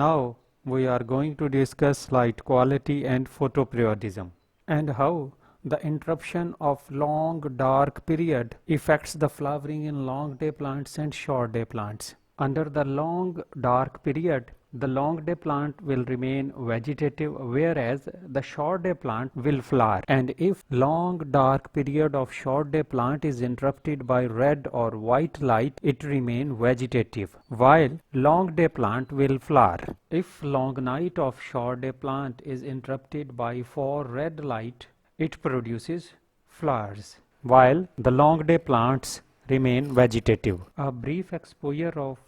Now we are going to discuss light quality and photoperiodism and how the interruption of long dark period affects the flowering in long day plants and short day plants. Under the long dark period, the long day plant will remain vegetative, whereas the short day plant will flower. And if long dark period of short day plant is interrupted by red or white light, it remain vegetative, while long day plant will flower. If long night of short day plant is interrupted by 4 red light, it produces flowers, while the long day plants remain vegetative. A brief exposure of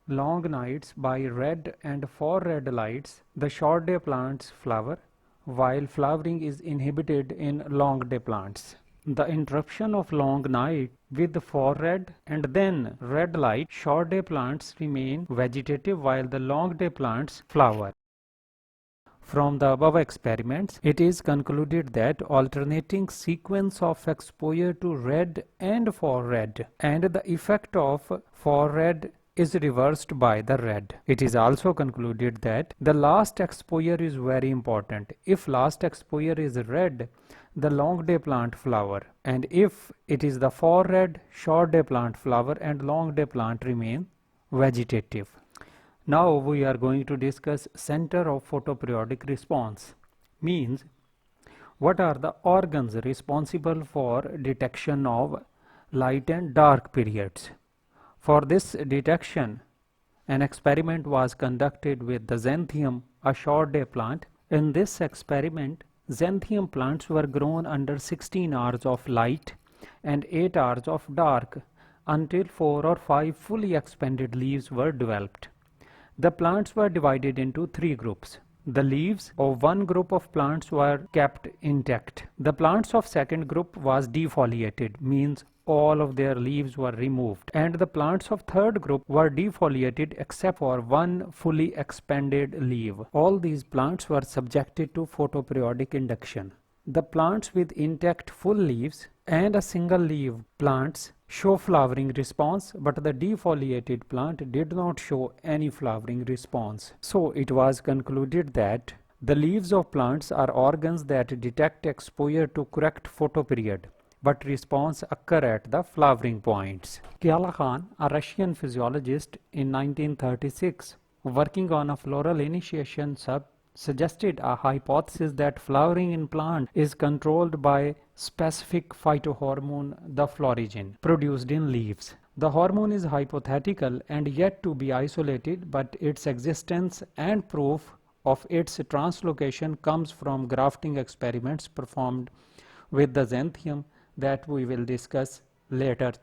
long nights by red and 4 red lights, the short day plants flower, while flowering is inhibited in long day plants. The interruption of long night with 4 red and then red light, short day plants remain vegetative while the long day plants flower. From the above experiments, it is concluded that alternating sequence of exposure to red and 4 red and the effect of 4 red is reversed by the red. It is also concluded that the last exposure is very important. If last exposure is red, the long day plant flower, and if it is the 4 red, short day plant flower and long day plant remain vegetative. Now we are going to discuss center of photoperiodic response. Means what are the organs responsible for detection of light and dark periods. For this detection, an experiment was conducted with the xanthium, a short day plant. In this experiment, xanthium plants were grown under 16 hours of light and 8 hours of dark until 4 or 5 fully expanded leaves were developed. The plants were divided into 3 groups. The leaves of one group of plants were kept intact. The plants of second group was defoliated, means all of their leaves were removed, and the plants of third group were defoliated except for one fully expanded leaf. All these plants were subjected to photoperiodic induction. The plants with intact full leaves and a single leaf plants show flowering response, but the defoliated plant did not show any flowering response. So it was concluded that the leaves of plants are organs that detect exposure to correct photoperiod, but response occur at the flowering points. Kyalikhan, a Russian physiologist in 1936, working on a floral initiation suggested a hypothesis that flowering in plant is controlled by specific phytohormone, the phlorizin, produced in leaves. The hormone is hypothetical and yet to be isolated, but its existence and proof of its translocation comes from grafting experiments performed with the xanthium that we will discuss later